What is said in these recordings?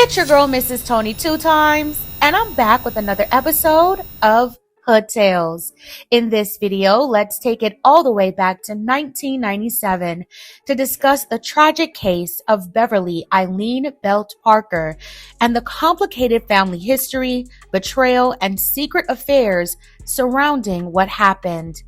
It's your girl, Mrs. Tony, 2 times, and I'm back with another episode of Hood Tales. In this video, let's take it all the way back to 1997 to discuss the tragic case of Beverly Eileen Belt Parker and the complicated family history, betrayal, and secret affairs surrounding what happened.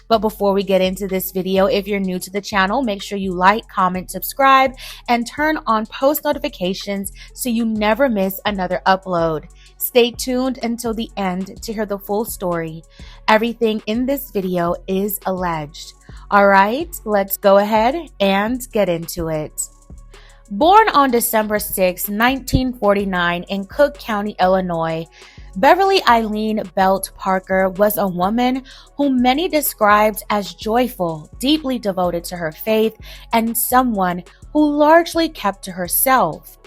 But before we get into this video, if you're new to the channel, make sure you like, comment, subscribe, and turn on post notifications so you never miss another upload. Stay tuned until the end to hear the full story. Everything in this video is alleged. All right, let's go ahead and get into it. Born on December 6, 1949 in Cook County, Illinois, Beverly Eileen Belt Parker was a woman whom many described as joyful, deeply devoted to her faith, and someone who largely kept to herself.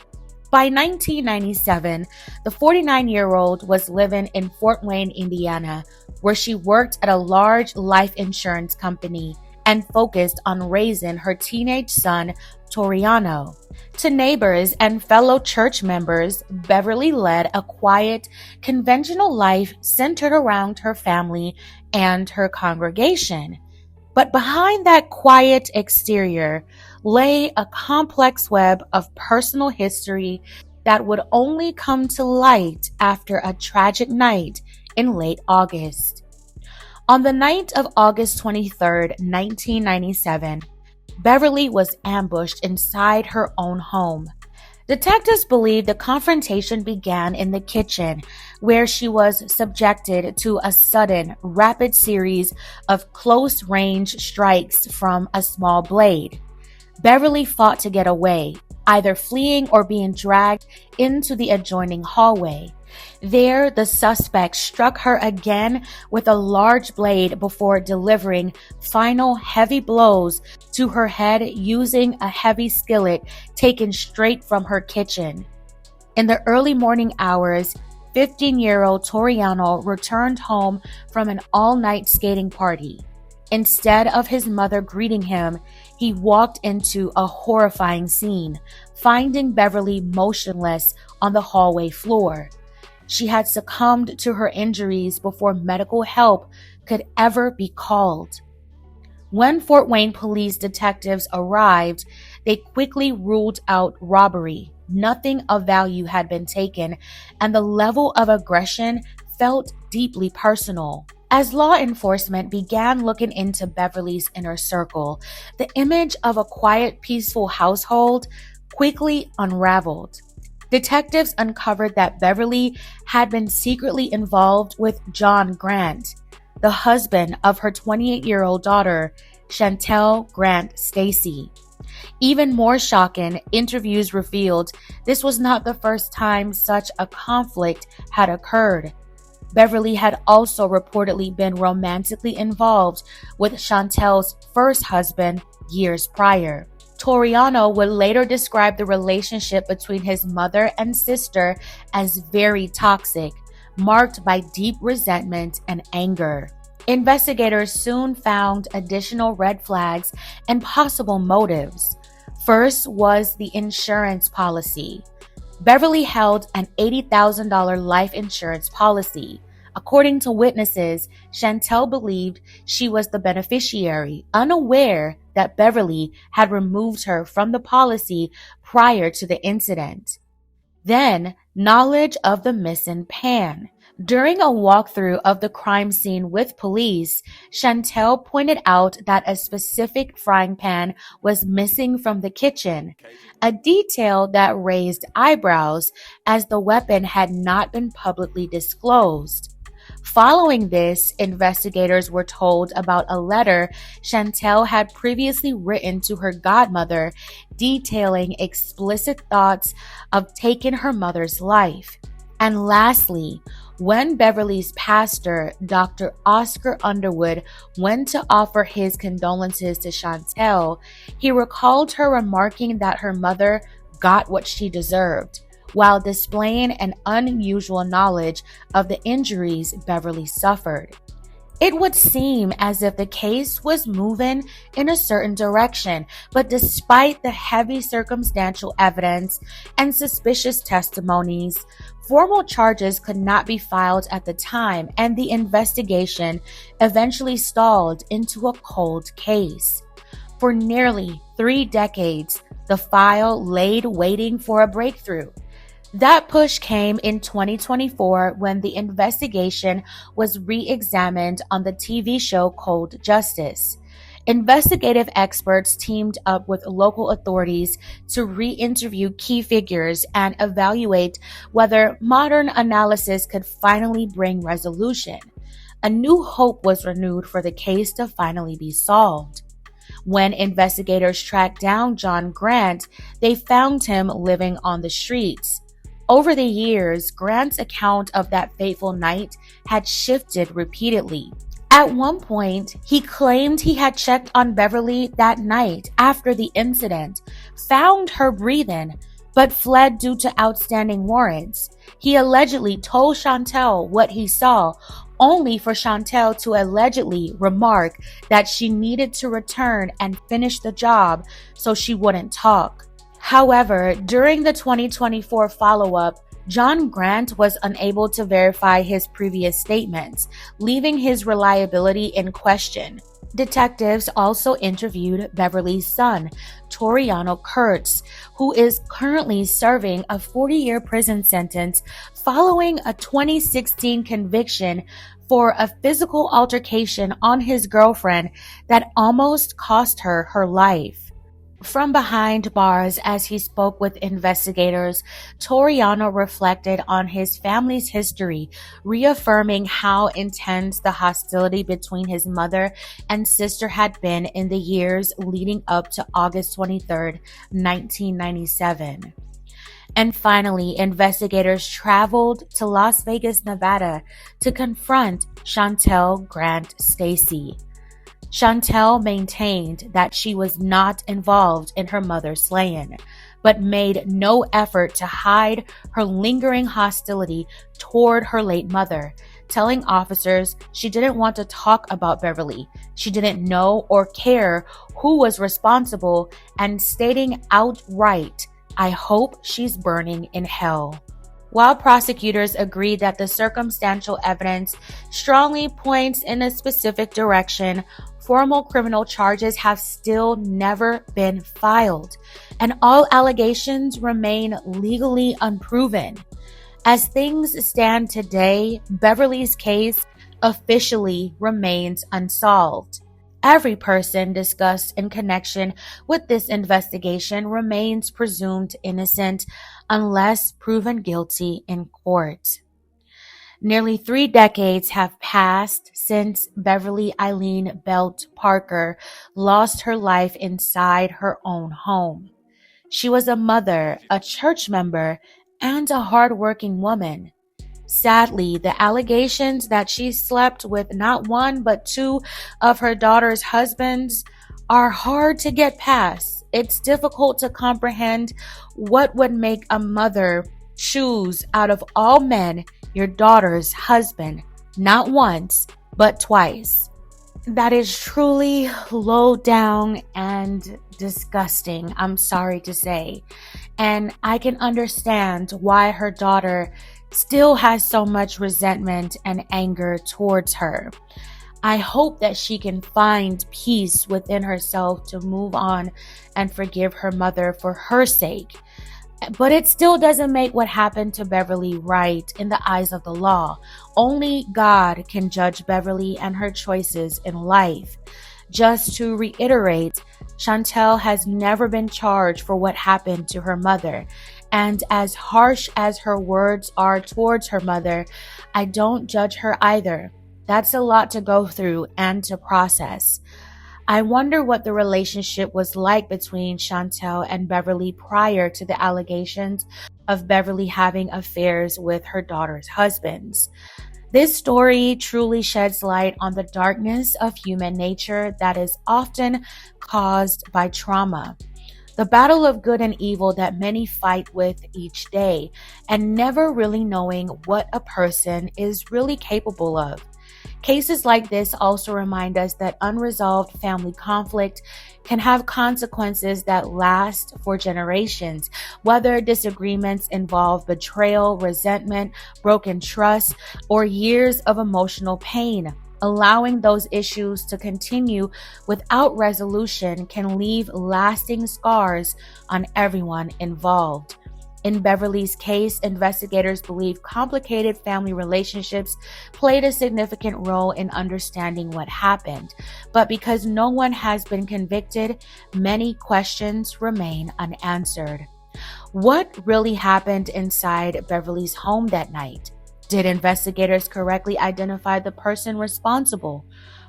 By 1997, the 49-year-old was living in Fort Wayne, Indiana, where she worked at a large life insurance company and focused on raising her teenage son, Toriano. To neighbors and fellow church members, Beverly led a quiet, conventional life centered around her family and her congregation. But behind that quiet exterior lay a complex web of personal history that would only come to light after a tragic night in late August. On the night of August 23, 1997, Beverly was ambushed inside her own home. Detectives believe the confrontation began in the kitchen, where she was subjected to a sudden, rapid series of close-range strikes from a small blade. Beverly fought to get away, either fleeing or being dragged into the adjoining hallway. There, the suspect struck her again with a large blade before delivering final heavy blows to her head using a heavy skillet taken straight from her kitchen. In the early morning hours, 15-year-old Toriano returned home from an all-night skating party. Instead of his mother greeting him, he walked into a horrifying scene, finding Beverly motionless on the hallway floor. She had succumbed to her injuries before medical help could ever be called. When Fort Wayne police detectives arrived, they quickly ruled out robbery. Nothing of value had been taken, and the level of aggression felt deeply personal. As law enforcement began looking into Beverly's inner circle, the image of a quiet, peaceful household quickly unraveled. Detectives uncovered that Beverly had been secretly involved with John Grant, the husband of her 28-year-old daughter, Chantel Grant Stacy. Even more shocking, interviews revealed this was not the first time such a conflict had occurred. Beverly had also reportedly been romantically involved with Chantel's first husband years prior. Toriano would later describe the relationship between his mother and sister as very toxic, marked by deep resentment and anger. Investigators soon found additional red flags and possible motives. First was the insurance policy. Beverly held an $80,000 life insurance policy. According to witnesses, Chantel believed she was the beneficiary, unaware that Beverly had removed her from the policy prior to the incident. Then, knowledge of the missing pan. During a walkthrough of the crime scene with police, Chantel pointed out that a specific frying pan was missing from the kitchen, a detail that raised eyebrows as the weapon had not been publicly disclosed. Following this, investigators were told about a letter Chantel had previously written to her godmother detailing explicit thoughts of taking her mother's life. And lastly, when Beverly's pastor, Dr. Oscar Underwood, went to offer his condolences to Chantel, he recalled her remarking that her mother got what she deserved, while displaying an unusual knowledge of the injuries Beverly suffered. It would seem as if the case was moving in a certain direction, but despite the heavy circumstantial evidence and suspicious testimonies, formal charges could not be filed at the time, and the investigation eventually stalled into a cold case. For nearly 3 decades, the file laid waiting for a breakthrough. That push came in 2024 when the investigation was re-examined on the TV show Cold Justice. Investigative experts teamed up with local authorities to re-interview key figures and evaluate whether modern analysis could finally bring resolution. A new hope was renewed for the case to finally be solved. When investigators tracked down John Grant, they found him living on the streets. Over the years, Grant's account of that fateful night had shifted repeatedly. At one point, he claimed he had checked on Beverly that night after the incident, found her breathing, but fled due to outstanding warrants. He allegedly told Chantel what he saw, only for Chantel to allegedly remark that she needed to return and finish the job so she wouldn't talk. However, during the 2024 follow-up, John Grant was unable to verify his previous statements, leaving his reliability in question. Detectives also interviewed Beverly's son, Toriano Kurtz, who is currently serving a 40-year prison sentence following a 2016 conviction for a physical altercation on his girlfriend that almost cost her her life. From behind bars, as he spoke with investigators, Toriano reflected on his family's history, reaffirming how intense the hostility between his mother and sister had been in the years leading up to August 23, 1997. And finally, investigators traveled to Las Vegas, Nevada to confront Chantel Grant Stacy. Chantel maintained that she was not involved in her mother's slaying, but made no effort to hide her lingering hostility toward her late mother, telling officers she didn't want to talk about Beverly, she didn't know or care who was responsible, and stating outright, "I hope she's burning in hell." While prosecutors agreed that the circumstantial evidence strongly points in a specific direction, formal criminal charges have still never been filed, and all allegations remain legally unproven. As things stand today, Beverly's case officially remains unsolved. Every person discussed in connection with this investigation remains presumed innocent unless proven guilty in court. Nearly 3 decades have passed since Beverly Eileen Belt Parker lost her life inside her own home. She was a mother, a church member, and a hardworking woman. Sadly, the allegations that she slept with not one but 2 of her daughter's husbands are hard to get past. It's difficult to comprehend what would make a mother choose out of all men your daughter's husband, not once, but twice. That is truly low down and disgusting, I'm sorry to say. And I can understand why her daughter still has so much resentment and anger towards her. I hope that she can find peace within herself to move on and forgive her mother for her sake. But it still doesn't make what happened to Beverly right in the eyes of the law. Only God can judge Beverly and her choices in life. Just to reiterate, Chantel has never been charged for what happened to her mother. And as harsh as her words are towards her mother, I don't judge her either. That's a lot to go through and to process. I wonder what the relationship was like between Chantel and Beverly prior to the allegations of Beverly having affairs with her daughter's husbands. This story truly sheds light on the darkness of human nature that is often caused by trauma. The battle of good and evil that many fight with each day, and never really knowing what a person is really capable of. Cases like this also remind us that unresolved family conflict can have consequences that last for generations, whether disagreements involve betrayal, resentment, broken trust, or years of emotional pain. Allowing those issues to continue without resolution can leave lasting scars on everyone involved. In Beverly's case, investigators believe complicated family relationships played a significant role in understanding what happened. But because no one has been convicted, many questions remain unanswered. What really happened inside Beverly's home that night? Did investigators correctly identify the person responsible?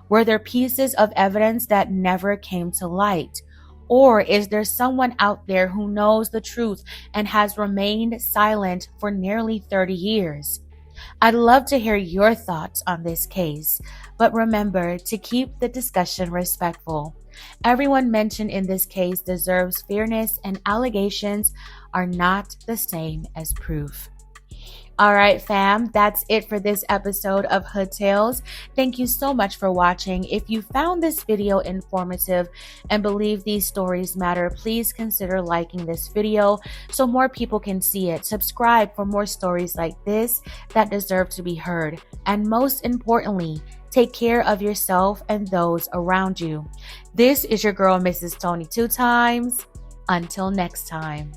Were there pieces of evidence that never came to light? Or is there someone out there who knows the truth and has remained silent for nearly 30 years? I'd love to hear your thoughts on this case, but remember to keep the discussion respectful. Everyone mentioned in this case deserves fairness, and allegations are not the same as proof. All right, fam, that's it for this episode of Hood Tales. Thank you so much for watching. If you found this video informative and believe these stories matter, please consider liking this video so more people can see it. Subscribe for more stories like this that deserve to be heard. And most importantly, take care of yourself and those around you. This is your girl, Mrs. Tony 2 Times. Until next time.